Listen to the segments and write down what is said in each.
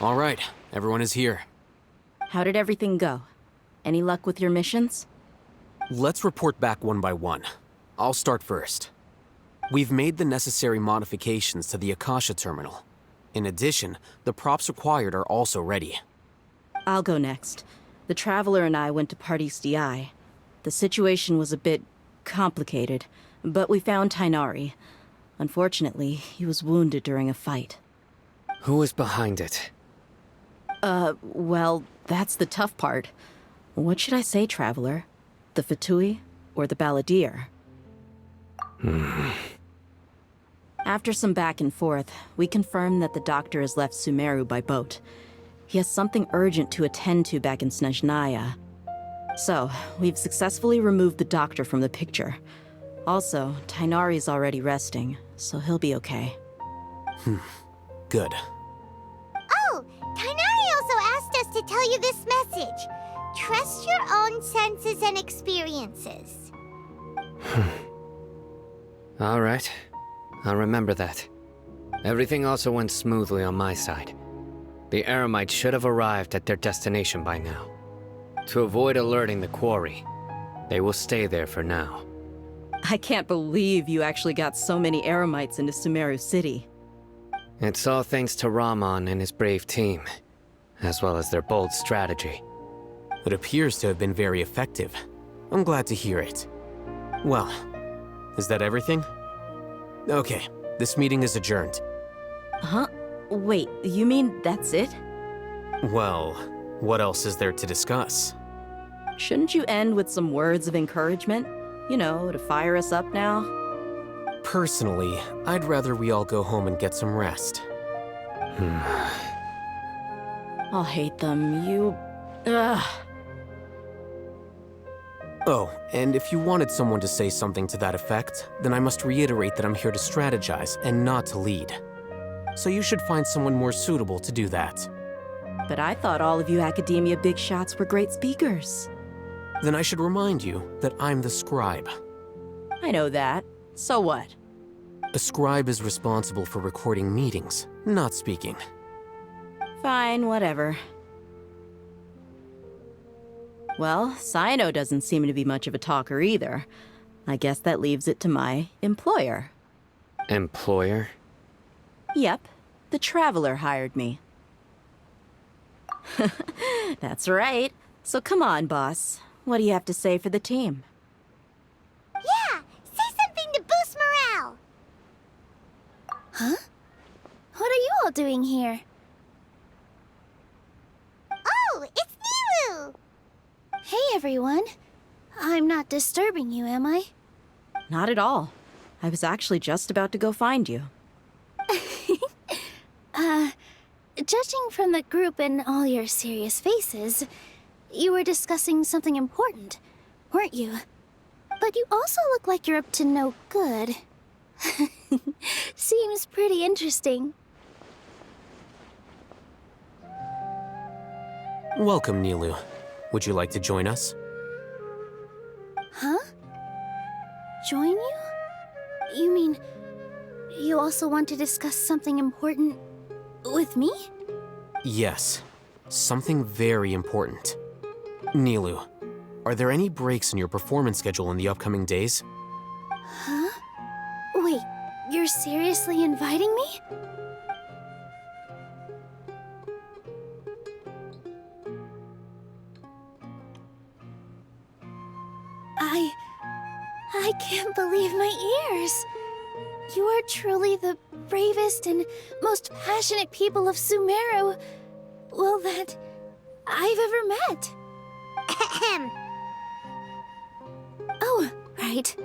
All right, everyone is here. How did everything go? Any luck with your missions? Let's report back one by one. I'll start first. We've made the necessary modifications to the Akasha terminal. In addition, the props required are also ready. I'll go next. The Traveler and I went to Party's DI. The situation was a bit complicated, but we found Tainari. Unfortunately, he was wounded during a fight. Who was behind it? Well, that's the tough part. What should I say, Traveler? The Fatui or the Balladeer? After some back and forth, we confirmed that the doctor has left Sumeru by boat. He has something urgent to attend to back in Snezhnaya. So, we've successfully removed the doctor from the picture. Also, Tainari's already resting, so he'll be okay. Good. Oh, Tainari also asked us to tell you this message. Trust your own senses and experiences. All right. I'll remember that. Everything also went smoothly on my side. The Eremites should have arrived at their destination by now. To avoid alerting the quarry, they will stay there for now. I can't believe you actually got so many Eremites into Sumeru City. It's all thanks to Rahman and his brave team, as well as their bold strategy. It appears to have been very effective. I'm glad to hear it. Well, is that everything? Okay, this meeting is adjourned. Huh? Wait, you mean that's it? Well, what else is there to discuss? Shouldn't you end with some words of encouragement? You know, to fire us up now? Personally, I'd rather we all go home and get some rest. I'll hate them, you... Ugh. Oh, and if you wanted someone to say something to that effect, then I must reiterate that I'm here to strategize and not to lead. So you should find someone more suitable to do that. But I thought all of you Academia big shots were great speakers. Then I should remind you that I'm the scribe. I know that. So what? A scribe is responsible for recording meetings, not speaking. Fine, whatever. Well, Cyno doesn't seem to be much of a talker either. I guess that leaves it to my employer. Employer? Yep, the Traveler hired me. That's right. So come on, boss. What do you have to say for the team? Yeah, say something to boost morale. Huh? What are you all doing here? Oh, it's Nilu! Hey, everyone. I'm not disturbing you, am I? Not at all. I was actually just about to go find you. Judging from the group and all your serious faces, you were discussing something important, weren't you? But you also look like you're up to no good. Seems pretty interesting. Welcome, Nilu. Would you like to join us? Huh? Join you? You mean, you also want to discuss something important with me? Yes. Something very important. Nilu, are there any breaks in your performance schedule in the upcoming days? Huh? Wait, you're seriously inviting me? I can't believe my ears. You are truly the bravest and most passionate people of Sumeru, well, that I've ever met. Oh, right.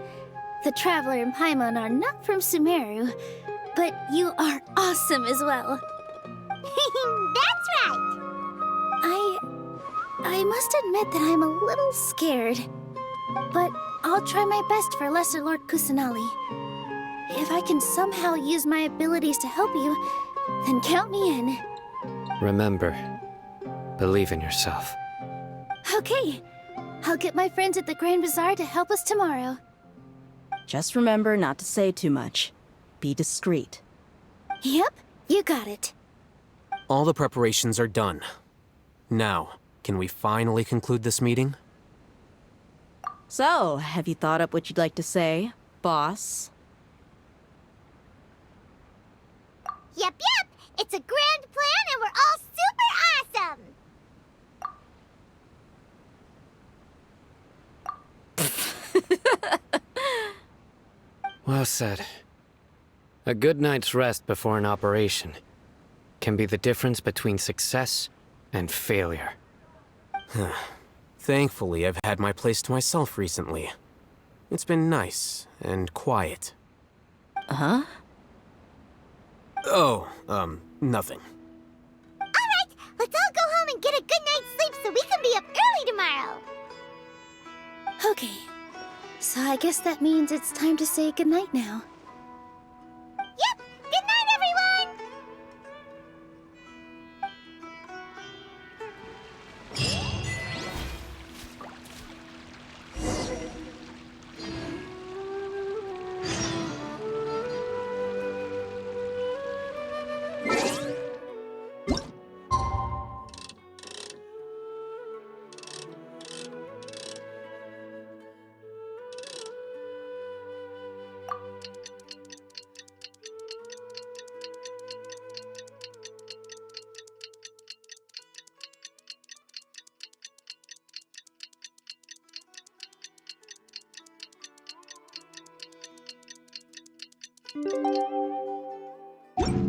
The Traveler and Paimon are not from Sumeru, but you are awesome as well. That's right! I must admit that I'm a little scared, but I'll try my best for Lesser Lord Kusanali. If I can somehow use my abilities to help you, then count me in. Remember, believe in yourself. Okay, I'll get my friends at the Grand Bazaar to help us tomorrow. Just remember not to say too much. Be discreet. Yep, you got it. All the preparations are done. Now, can we finally conclude this meeting? So, have you thought up what you'd like to say, boss? Yep, yep! It's a grand plan and we're all super awesome! Well said. A good night's rest before an operation can be the difference between success and failure. Thankfully, I've had my place to myself recently. It's been nice and quiet. Huh? Oh, nothing. Alright, let's all go home and get a good night's sleep so we can be up early tomorrow! Okay, so I guess that means it's time to say goodnight now. Yep! Good night, everyone!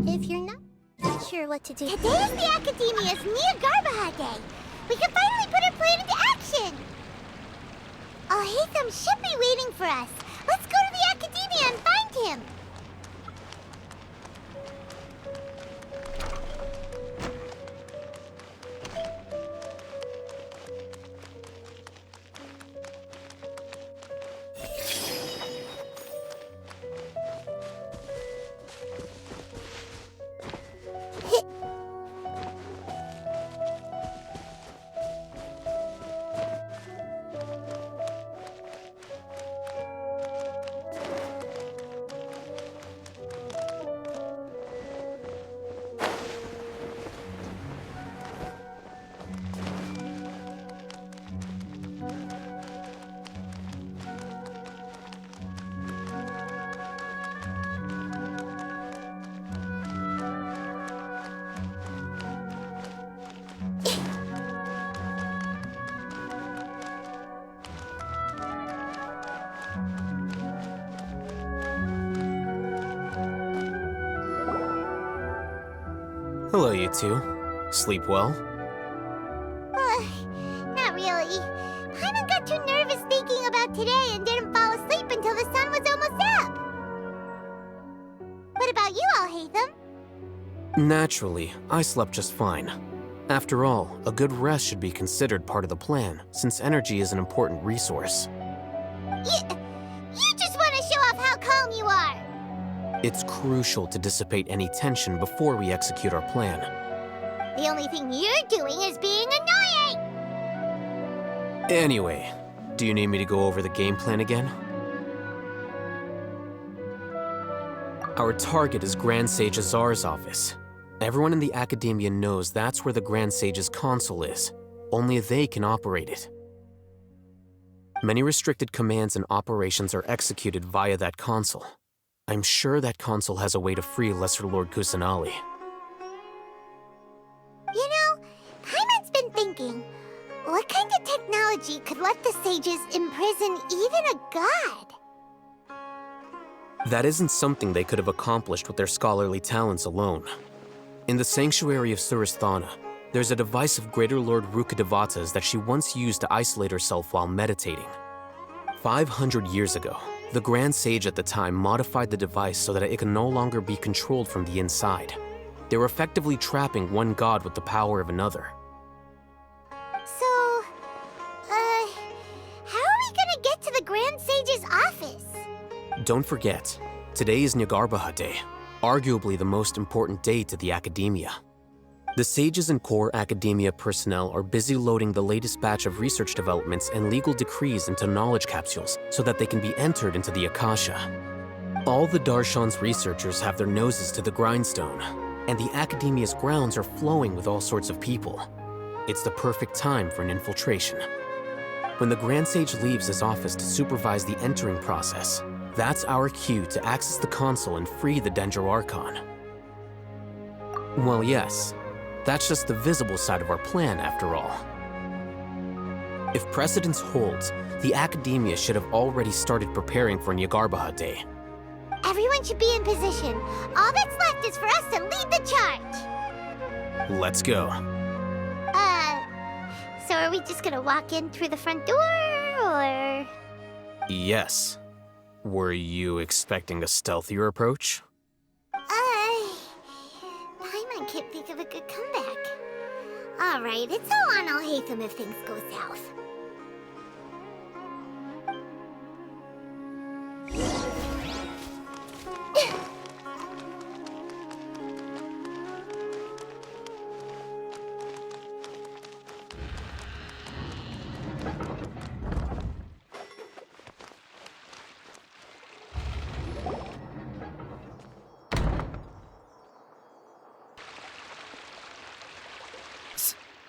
If you're not sure what to do, today is the Academia's Niagarbaha Day. We can finally put our plan into action. Alhaitham should be waiting for us. Let's go to the Academia and find him. Hello, you two. Sleep well? Not really. Paimon got too nervous thinking about today and didn't fall asleep until the sun was almost up. What about you, Alhaitham? Naturally, I slept just fine. After all, a good rest should be considered part of the plan, since energy is an important resource. You just want to show off how calm you are. It's crucial to dissipate any tension before we execute our plan. The only thing you're doing is being annoying. Anyway, do you need me to go over the game plan again? Our target is Grand Sage Azar's office. Everyone in the Academia knows that's where the Grand Sage's console is. Only they can operate it. Many restricted commands and operations are executed via that console. I'm sure that console has a way to free Lesser Lord Kusanali. You know, Paimon's been thinking, what kind of technology could let the sages imprison even a god? That isn't something they could have accomplished with their scholarly talents alone. In the Sanctuary of Suristhana, there's a device of Greater Lord Rukkhadevata's that she once used to isolate herself while meditating. 500 years ago, the Grand Sage at the time modified the device so that it could no longer be controlled from the inside. They were effectively trapping one god with the power of another. So, how are we gonna get to the Grand Sage's office? Don't forget, today is Niagarbaha Day, arguably the most important day to the Academia. The sages and core Academia personnel are busy loading the latest batch of research developments and legal decrees into knowledge capsules so that they can be entered into the Akasha. All the Darshan's researchers have their noses to the grindstone. and the Academia's grounds are flowing with all sorts of people. It's the perfect time for an infiltration. When the Grand Sage leaves his office to supervise the entering process, that's our cue to access the console and free the Dendro Archon. Well, yes, that's just the visible side of our plan, after all. If precedence holds, the Academia should have already started preparing for Nyargarbaha Day. Everyone should be in position. All that's left is for us to lead the charge. Let's go. So are we just gonna walk in through the front door, or...? Yes. Were you expecting a stealthier approach? Paimon can't think of a good comeback. Alright, it's all on Alhaitham if things go south.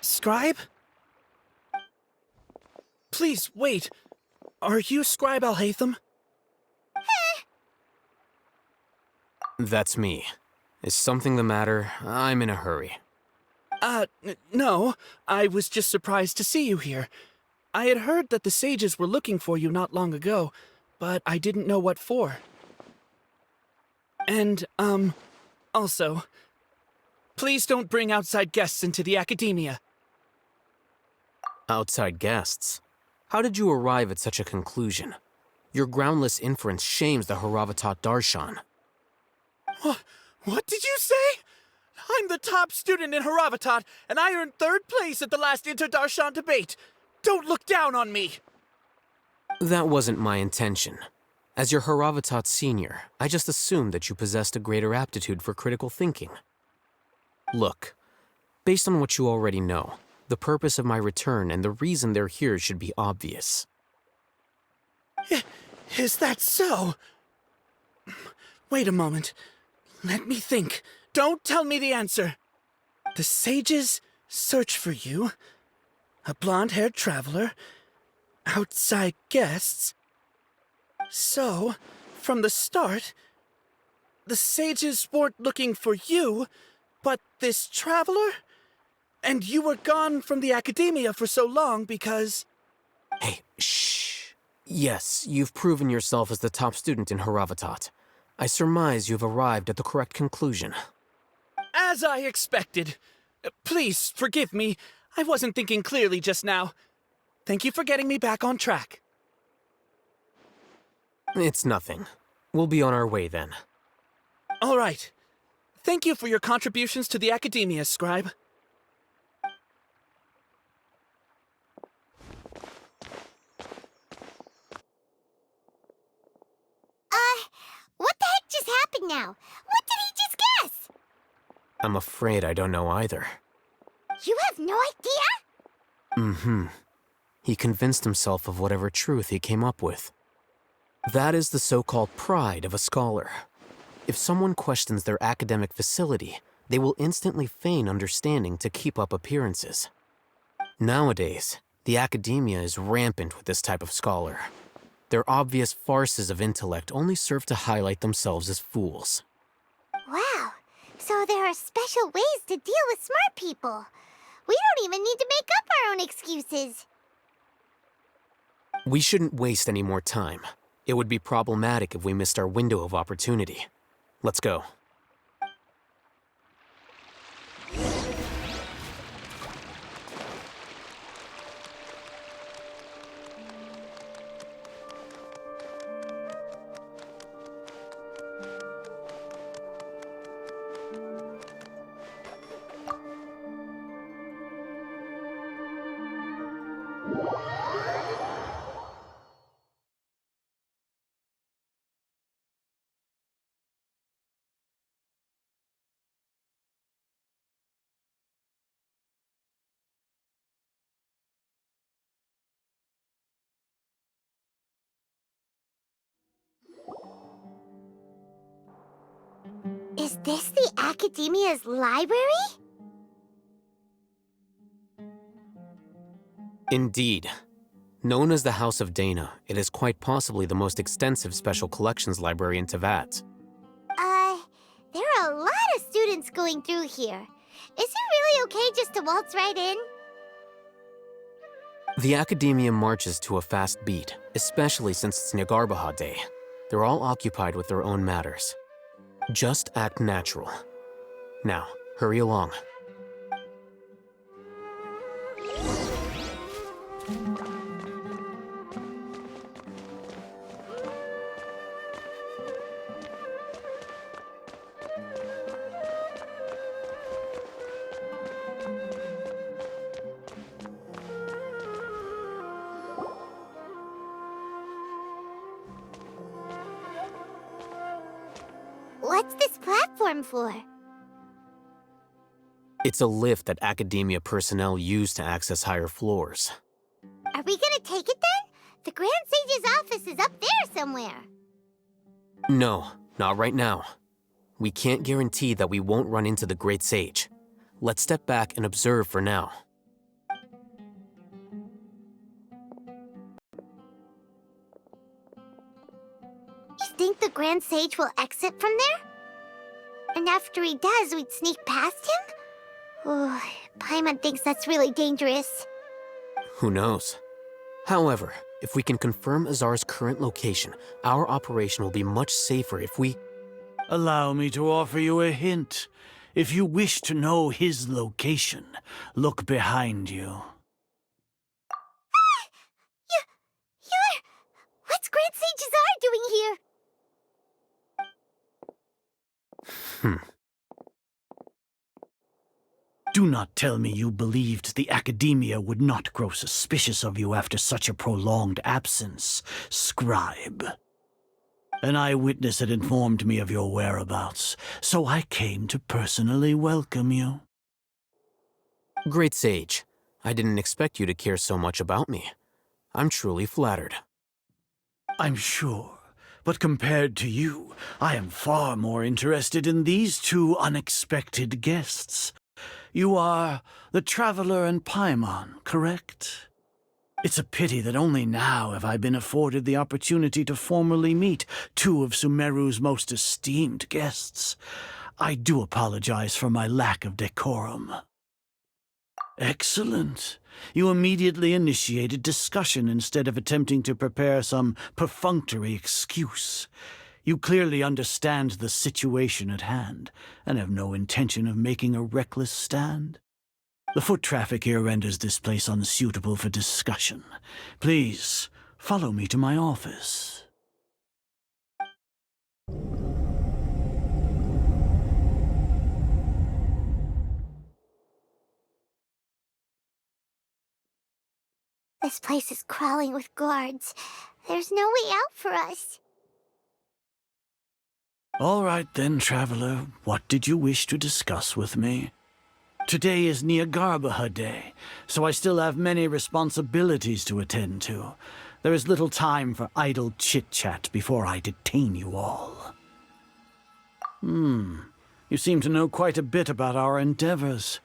Scribe? Please, wait. Are you Scribe Alhaitham? That's me. Is something the matter? I'm in a hurry. No. I was just surprised to see you here. I had heard that the sages were looking for you not long ago, but I didn't know what for. And, also, please don't bring outside guests into the Academia. Outside guests? How did you arrive at such a conclusion? Your groundless inference shames the Haravatat Darshan. What did you say? I'm the top student in Haravatat, and I earned 3rd place at the last Inter-Darshan debate. Don't look down on me! That wasn't my intention. As your Haravatat senior, I just assumed that you possessed a greater aptitude for critical thinking. Look, based on what you already know, the purpose of my return and the reason they're here should be obvious. Is that so? Wait a moment. Let me think. Don't tell me the answer. The sages search for you. A blonde-haired traveler. Outside guests. So, from the start, the sages weren't looking for you, but this traveler? And you were gone from the Academia for so long because... Hey, shh. Yes, you've proven yourself as the top student in Haravatat. I surmise you've arrived at the correct conclusion. As I expected. Please, forgive me. I wasn't thinking clearly just now. Thank you for getting me back on track. It's nothing. We'll be on our way then. All right. Thank you for your contributions to the Academia, Scribe. What the heck just happened now? What did he just guess? I'm afraid I don't know either. You have no idea? Mm-hmm. He convinced himself of whatever truth he came up with. That is the so-called pride of a scholar. If someone questions their academic facility, they will instantly feign understanding to keep up appearances. Nowadays, the Academia is rampant with this type of scholar. Their obvious farces of intellect only serve to highlight themselves as fools. Wow, so there are special ways to deal with smart people. We don't even need to make up our own excuses. We shouldn't waste any more time. It would be problematic if we missed our window of opportunity. Let's go. Is this the Academia's library? Indeed. Known as the House of Dana, it is quite possibly the most extensive special collections library in Teyvat. There are a lot of students going through here. Is it really okay just to waltz right in? The Academia marches to a fast beat, especially since it's Nagarbaha Day. They're all occupied with their own matters. Just act natural. Now, hurry along. What's this platform for? It's a lift that Academia personnel use to access higher floors. Are we gonna take it then? The Grand Sage's office is up there somewhere. No, not right now. We can't guarantee that we won't run into the Great Sage. Let's step back and observe for now. You think the Grand Sage will exit from there? And after he does, we'd sneak past him? Oh, Paimon thinks that's really dangerous. Who knows? However, if we can confirm Azar's current location, our operation will be much safer if we... Allow me to offer you a hint. If you wish to know his location, look behind you. You're... What's Grand Sage Azar doing here? Do not tell me you believed the Academia would not grow suspicious of you after such a prolonged absence, scribe. An eyewitness had informed me of your whereabouts, so I came to personally welcome you. Great Sage, I didn't expect you to care so much about me. I'm truly flattered. I'm sure, but compared to you, I am far more interested in these two unexpected guests. You are the Traveler and Paimon, correct? It's a pity that only now have I been afforded the opportunity to formally meet two of Sumeru's most esteemed guests. I do apologize for my lack of decorum. Excellent. You immediately initiated discussion instead of attempting to prepare some perfunctory excuse. You clearly understand the situation at hand, and have no intention of making a reckless stand. The foot traffic here renders this place unsuitable for discussion. Please, follow me to my office. This place is crawling with guards. There's no way out for us. All right then, Traveler. What did you wish to discuss with me? Today is Nagarbaha Day, so I still have many responsibilities to attend to. There is little time for idle chit-chat before I detain you all. You seem to know quite a bit about our endeavors.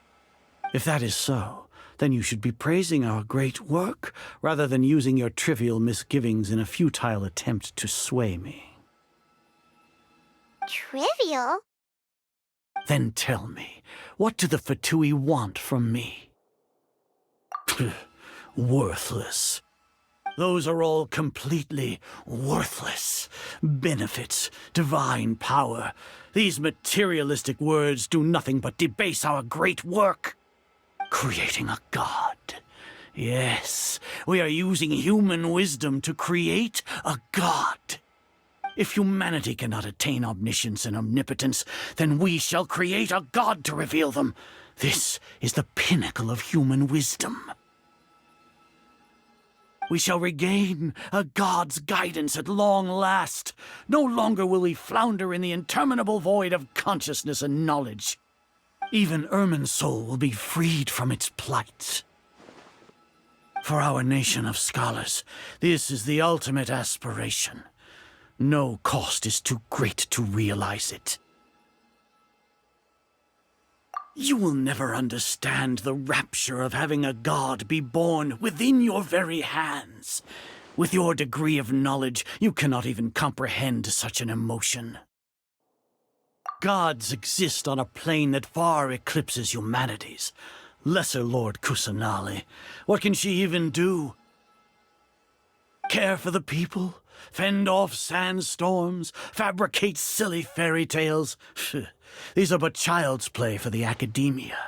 If that is so, then you should be praising our great work, rather than using your trivial misgivings in a futile attempt to sway me. Trivial? Then tell me, what do the Fatui want from me? Worthless. Those are all completely worthless. Benefits, divine power. These materialistic words do nothing but debase our great work. Creating a god. Yes, we are using human wisdom to create a god. If humanity cannot attain omniscience and omnipotence, then we shall create a god to reveal them. This is the pinnacle of human wisdom. We shall regain a god's guidance at long last. No longer will we flounder in the interminable void of consciousness and knowledge. Even Ermin's soul will be freed from its plight. For our nation of scholars, this is the ultimate aspiration. No cost is too great to realize it. You will never understand the rapture of having a god be born within your very hands. With your degree of knowledge, you cannot even comprehend such an emotion. Gods exist on a plane that far eclipses humanity's. Lesser Lord Kusanali, what can she even do? Care for the people? Fend off sandstorms? Fabricate silly fairy tales? These are but child's play for the academia.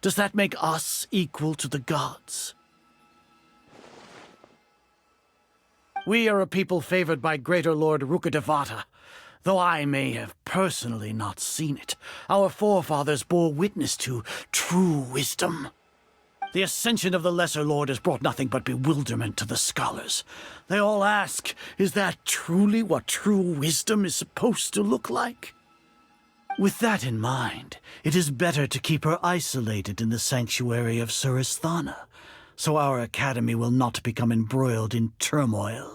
Does that make us equal to the gods? We are a people favored by Greater Lord Rukadevata. Though I may have personally not seen it, our forefathers bore witness to true wisdom. The ascension of the Lesser Lord has brought nothing but bewilderment to the scholars. They all ask, is that truly what true wisdom is supposed to look like? With that in mind, it is better to keep her isolated in the sanctuary of Suristhana, so our academy will not become embroiled in turmoil.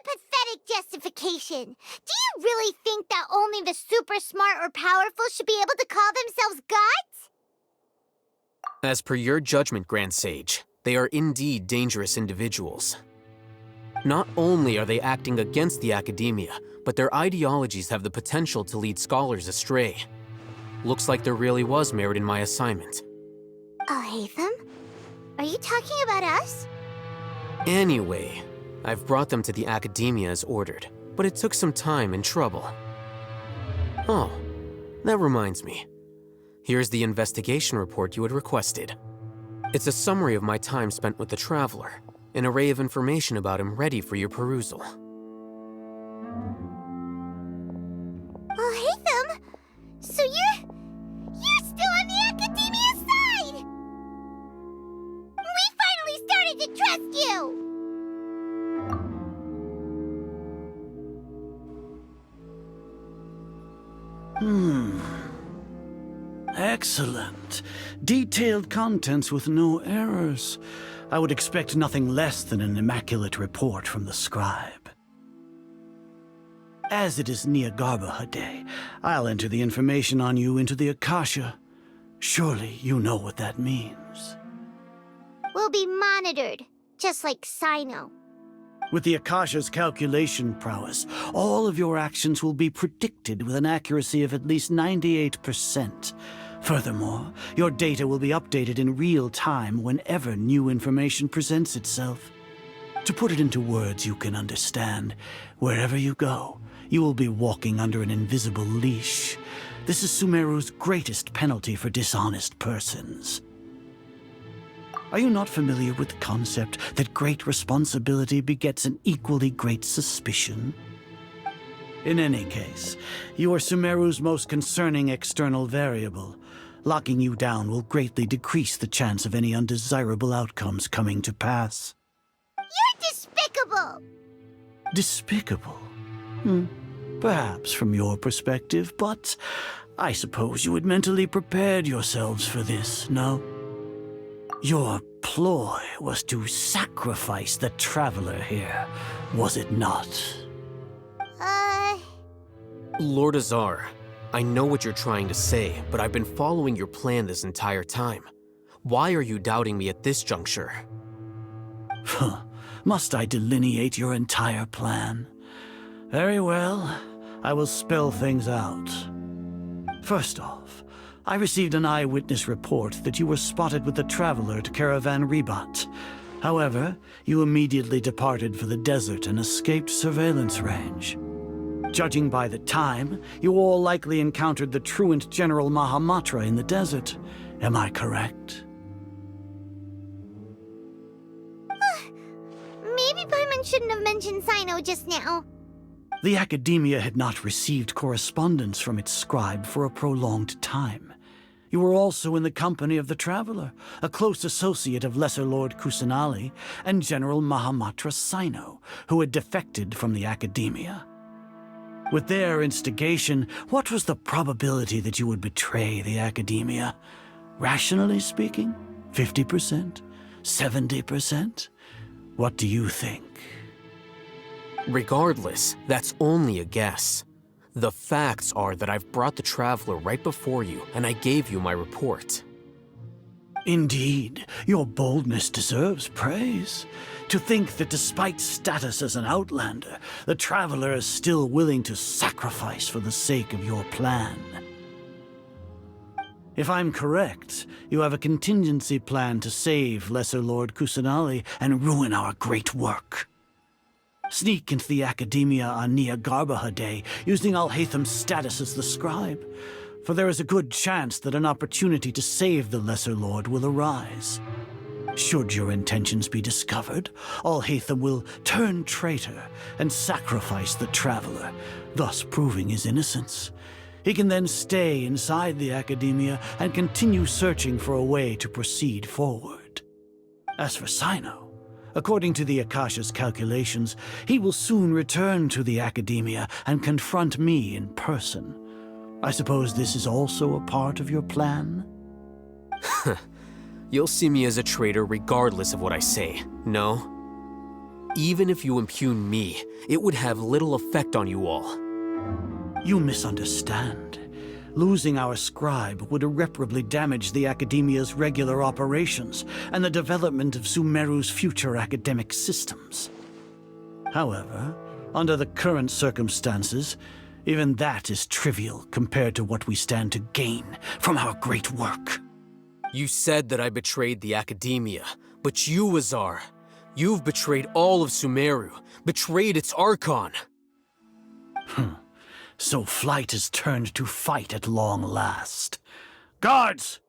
Pathetic justification. Do you really think that only the super smart or powerful should be able to call themselves gods? As per your judgment, Grand Sage, they are indeed dangerous individuals. Not only are they acting against the academia, but their ideologies have the potential to lead scholars astray. Looks like there really was merit in my assignment. Oh, Hatham? Are you talking about us? Anyway, I've brought them to the academia as ordered, but it took some time and trouble. Oh, that reminds me. Here's the investigation report you had requested. It's a summary of my time spent with the Traveler, an array of information about him ready for your perusal. Oh, Hatham! So you're still on the academia side! We finally started to trust you! Excellent. Detailed contents with no errors. I would expect nothing less than an immaculate report from the scribe. As it is Niagarbaha Day, I'll enter the information on you into the Akasha. Surely you know what that means. We'll be monitored, just like Sino. With the Akasha's calculation prowess, all of your actions will be predicted with an accuracy of at least 98%. Furthermore, your data will be updated in real time whenever new information presents itself. To put it into words you can understand, wherever you go, you will be walking under an invisible leash. This is Sumeru's greatest penalty for dishonest persons. Are you not familiar with the concept that great responsibility begets an equally great suspicion? In any case, you are Sumeru's most concerning external variable. Locking you down will greatly decrease the chance of any undesirable outcomes coming to pass. You're despicable! Despicable? Perhaps from your perspective, but I suppose you had mentally prepared yourselves for this, no? Your ploy was to sacrifice the Traveler here, was it not? Lord Azar, I know what you're trying to say, but I've been following your plan this entire time. Why are you doubting me at this juncture? Must I delineate your entire plan? Very well, I will spell things out. First off, I received an eyewitness report that you were spotted with the Traveler at Caravan Ribat. However, you immediately departed for the desert and escaped surveillance range. Judging by the time, you all likely encountered the truant General Mahamatra in the desert. Am I correct? Maybe Paimon shouldn't have mentioned Sino just now. The Academia had not received correspondence from its scribe for a prolonged time. You were also in the company of the Traveler, a close associate of Lesser Lord Kusanali and General Mahamatra Sino, who had defected from the Academia. With their instigation, what was the probability that you would betray the Academia? Rationally speaking, 50%? 70%? What do you think? Regardless, that's only a guess. The facts are that I've brought the Traveler right before you, and I gave you my report. Indeed, your boldness deserves praise. To think that despite status as an outlander, the Traveler is still willing to sacrifice for the sake of your plan. If I'm correct, you have a contingency plan to save Lesser Lord Kusanali and ruin our great work. Sneak into the Academia on Nia Garbaha Day, using Alhaitham's status as the scribe, for there is a good chance that an opportunity to save the Lesser Lord will arise. Should your intentions be discovered, Alhaitham will turn traitor and sacrifice the Traveler, thus proving his innocence. He can then stay inside the Academia and continue searching for a way to proceed forward. As for Sino, according to the Akasha's calculations, he will soon return to the Academia and confront me in person. I suppose this is also a part of your plan? You'll see me as a traitor regardless of what I say, no? Even if you impugn me, it would have little effect on you all. You misunderstand. Losing our scribe would irreparably damage the Academia's regular operations and the development of Sumeru's future academic systems. However, under the current circumstances, even that is trivial compared to what we stand to gain from our great work. You said that I betrayed the Academia, but you, Azar, you've betrayed all of Sumeru, betrayed its Archon. So flight has turned to fight at long last. Guards!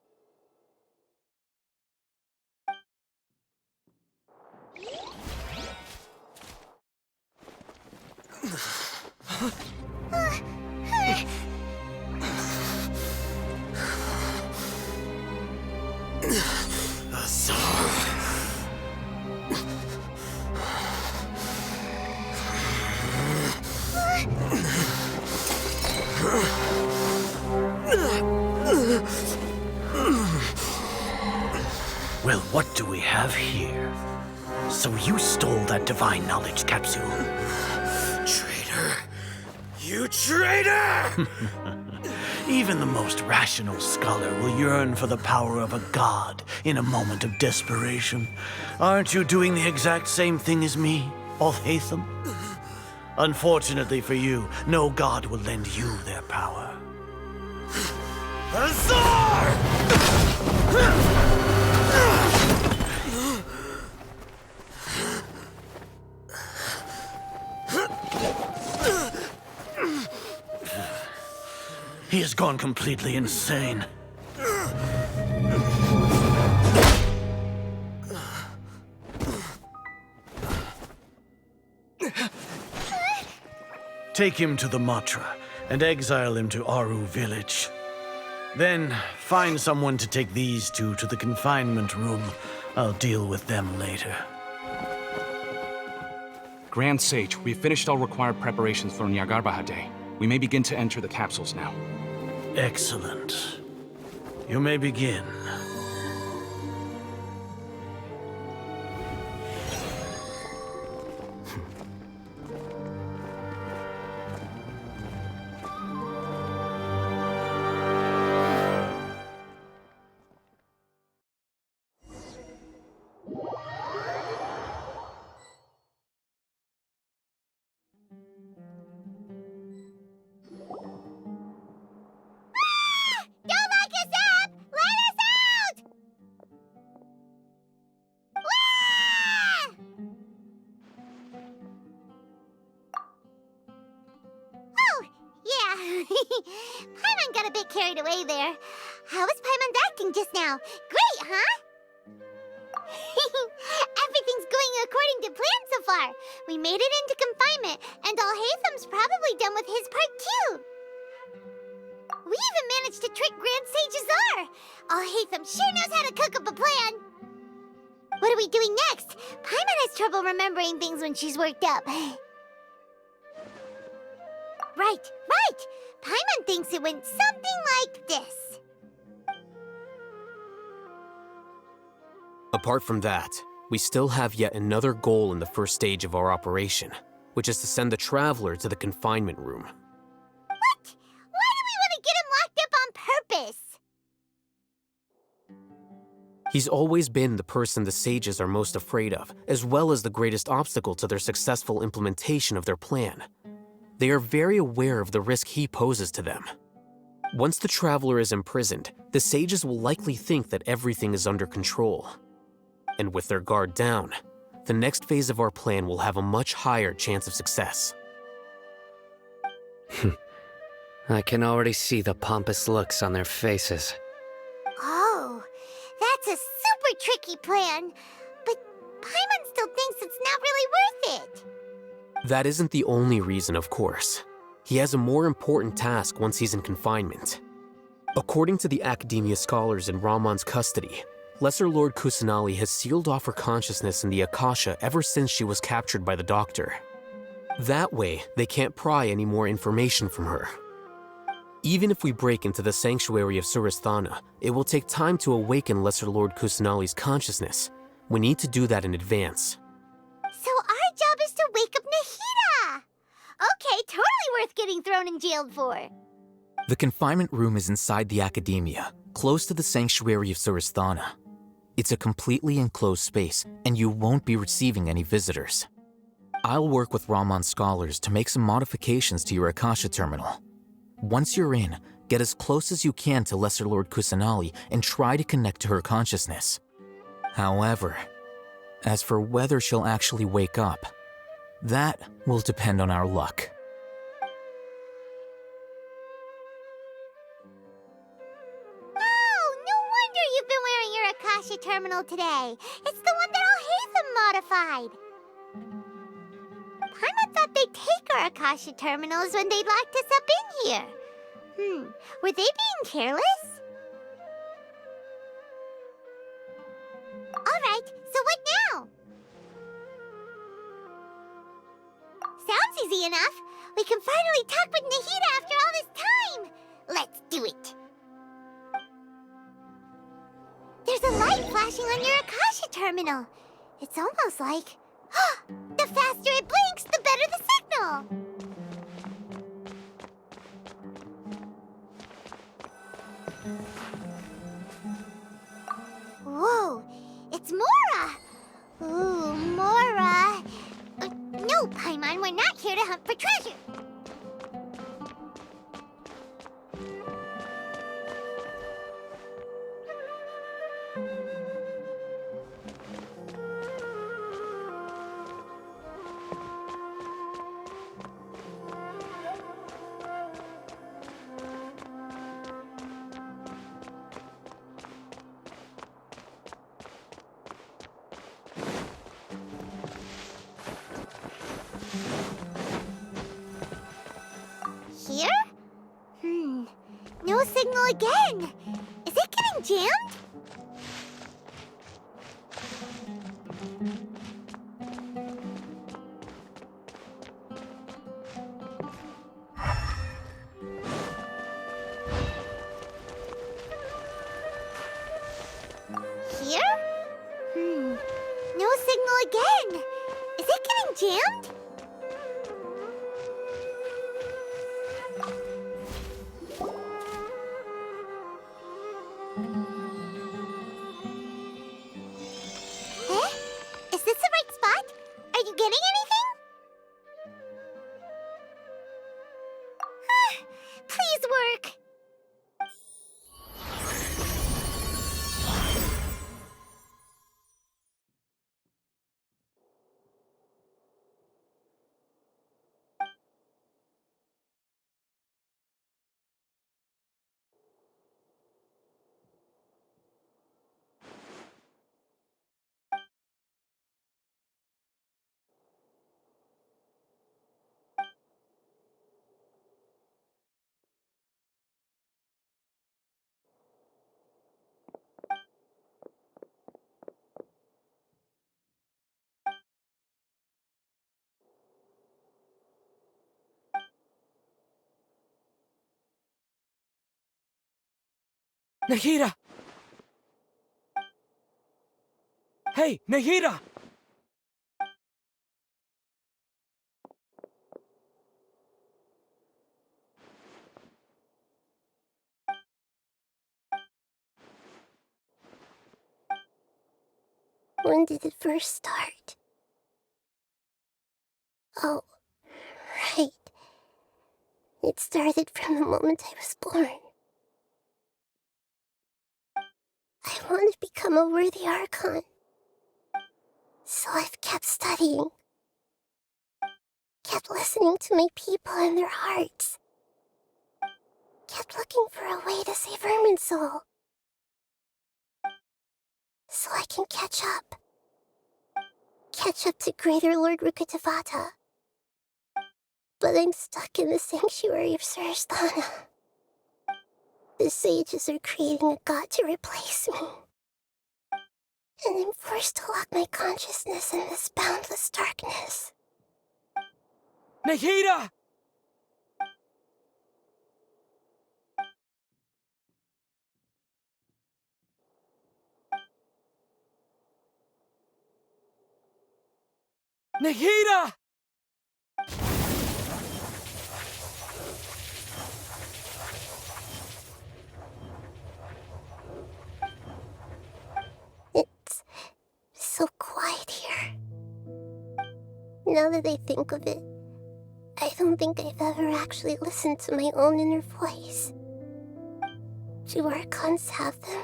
Well, what do we have here? So you stole that divine knowledge capsule. Traitor! You traitor! Even the most rational scholar will yearn for the power of a god in a moment of desperation. Aren't you doing the exact same thing as me, Alhaitham? Unfortunately for you, no god will lend you their power. Azar! He has gone completely insane. Take him to the Matra and exile him to Aru village. Then find someone to take these two to the confinement room. I'll deal with them later. Grand Sage, we've finished all required preparations for Nyargarbaha Day. We may begin to enter the capsules now. Excellent. You may begin. Don't lock us up! Let us out! Wah! Oh, yeah. Paimon got a bit carried away there. How was Paimon's acting just now? Great, huh? Everything's going according to plan so far. We made it into confinement, and Alhaitham's probably done with his part too. We even managed to trick Grand Sage Azar! Alhaitham sure knows how to cook up a plan! What are we doing next? Paimon has trouble remembering things when she's worked up. Right! Paimon thinks it went something like this. Apart from that, we still have yet another goal in the first stage of our operation, which is to send the Traveler to the confinement room. He's always been the person the sages are most afraid of, as well as the greatest obstacle to their successful implementation of their plan. They are very aware of the risk he poses to them. Once the traveler is imprisoned, the sages will likely think that everything is under control. And with their guard down, the next phase of our plan will have a much higher chance of success. I can already see the pompous looks on their faces. Oh, that's a super tricky plan. But Paimon still thinks it's not really worth it. That isn't the only reason, of course. He has a more important task once he's in confinement. According to the Academia scholars in Ramon's custody, Lesser Lord Kusanali has sealed off her consciousness in the Akasha ever since she was captured by the Doctor. That way, they can't pry any more information from her. Even if we break into the sanctuary of Surasthana, it will take time to awaken Lesser Lord Kusanali's consciousness. We need to do that in advance. So our job is to wake up Nahida! Okay, totally worth getting thrown in jail for. The confinement room is inside the Academia, close to the sanctuary of Surasthana. It's a completely enclosed space, and you won't be receiving any visitors. I'll work with Ramon's scholars to make some modifications to your Akasha terminal. Once you're in, get as close as you can to Lesser Lord Kusanali and try to connect to her consciousness. However, as for whether she'll actually wake up, that will depend on our luck. Oh, no wonder you've been wearing your Akasha terminal today. It's the one that Al-Haytham modified. Paimon thought they'd take our Akasha terminals when they locked us up in here. Were they being careless? Alright, so what now? Sounds easy enough. We can finally talk with Nahida after all this time. Let's do it. There's a light flashing on your Akasha terminal. It's almost like... the faster it blinks, the better the signal! Whoa, it's Mora! Ooh, Mora! No, Paimon, we're not here to hunt for treasure! Here? No signal again! Is it getting jammed? Here? No signal again! Is it getting jammed? Is this the right spot? Are you getting anything? Please work. Nahida! Hey, Nahida! When did it first start? Oh, right. It started from the moment I was born. I want to become a worthy Archon. So I've kept studying. Kept listening to my people and their hearts. Kept looking for a way to save Irminsul. So I can catch up. Catch up to Greater Lord Rukkhadevata. But I'm stuck in the sanctuary of Surasthana. The sages are creating a god to replace me. And I'm forced to lock my consciousness in this boundless darkness. Nahida! Nahida! It's so quiet here. Now that I think of it, I don't think I've ever actually listened to my own inner voice. Do Archons have them?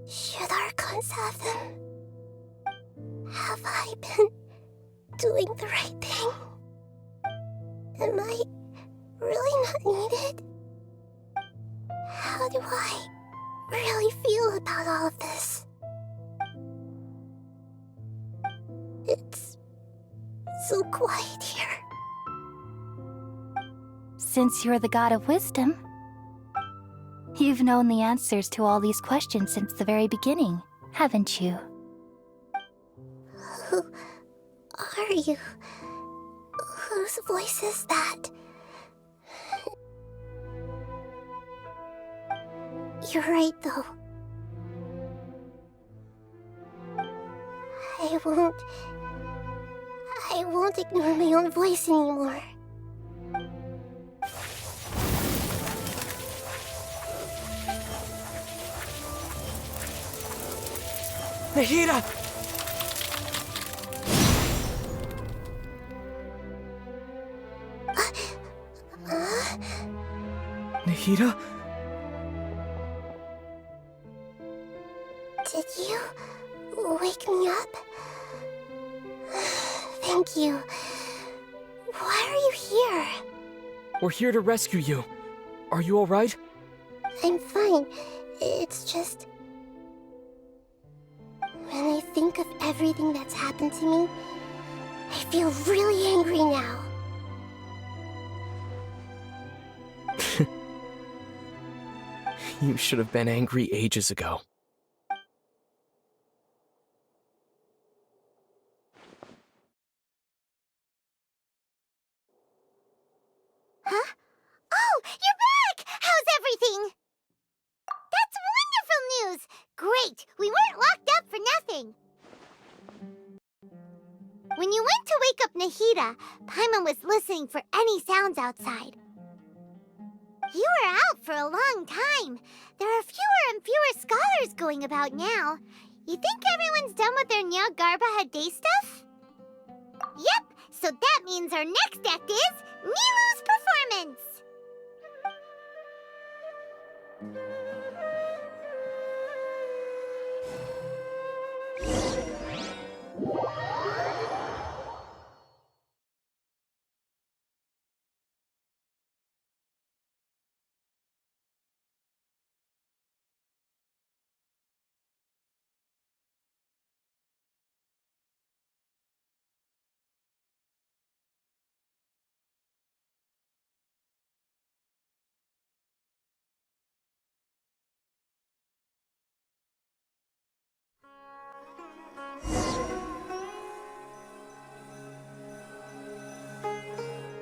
Should Archons have them? Have I been doing the right thing? Am I really not needed? How do I really feel about all of this? It's so quiet here. Since you're the god of wisdom, you've known the answers to all these questions since the very beginning, haven't you? Who are you? Whose voice is that? You're right, though. I won't ignore my own voice anymore. Nahida! Nahida? Did you wake me up? Thank you. Why are you here? We're here to rescue you. Are you alright? I'm fine. It's just... when I think of everything that's happened to me, I feel really angry now. You should have been angry ages ago. Huh? Oh, you're back! How's everything? That's wonderful news! Great! We weren't locked up for nothing! When you went to wake up Nahida, Paimon was listening for any sounds outside. You were out for a long time. There are fewer and fewer scholars going about now. You think everyone's done with their Nyagarbha day stuff? Yep, so that means our next act is Nilu's performance!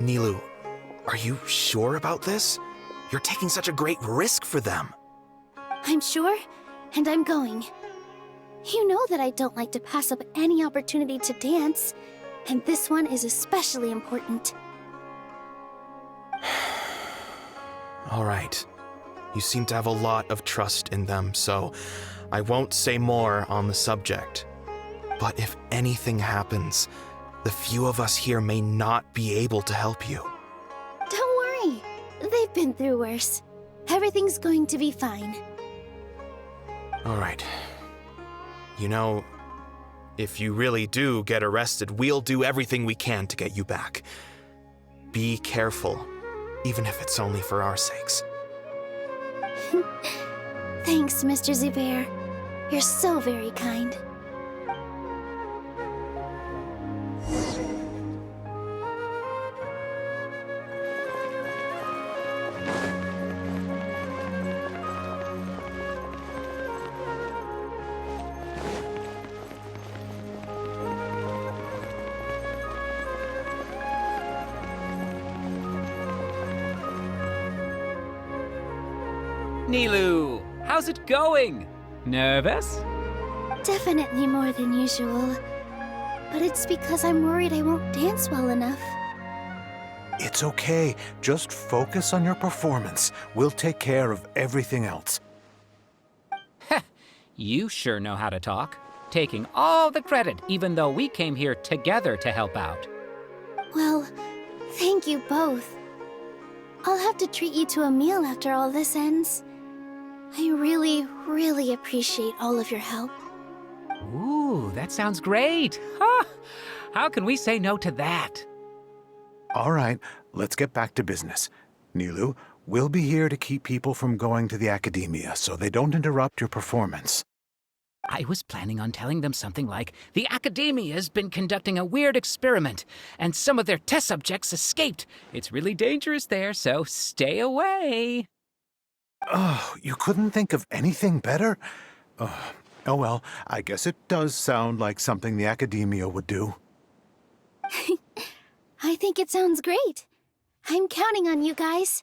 Nilu, are you sure about this? You're taking such a great risk for them. I'm sure, and I'm going. You know that I don't like to pass up any opportunity to dance, and this one is especially important. All right. You seem to have a lot of trust in them, so I won't say more on the subject. But if anything happens, the few of us here may not be able to help you. Don't worry. They've been through worse. Everything's going to be fine. All right. You know, if you really do get arrested, we'll do everything we can to get you back. Be careful, even if it's only for our sakes. Thanks, Mr. Zubair. You're so very kind. Nilu, how's it going? Nervous? Definitely more than usual. But it's because I'm worried I won't dance well enough. It's okay. Just focus on your performance. We'll take care of everything else. You sure know how to talk. Taking all the credit, even though we came here together to help out. Well, thank you both. I'll have to treat you to a meal after all this ends. I really, really appreciate all of your help. Ooh, that sounds great. Huh? How can we say no to that? All right, let's get back to business. Nilu, we'll be here to keep people from going to the academia so they don't interrupt your performance. I was planning on telling them something like, the Academia's been conducting a weird experiment, and some of their test subjects escaped. It's really dangerous there, so stay away. Oh, you couldn't think of anything better? Oh well, I guess it does sound like something the Academia would do. I think it sounds great. I'm counting on you guys.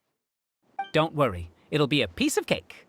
Don't worry, it'll be a piece of cake.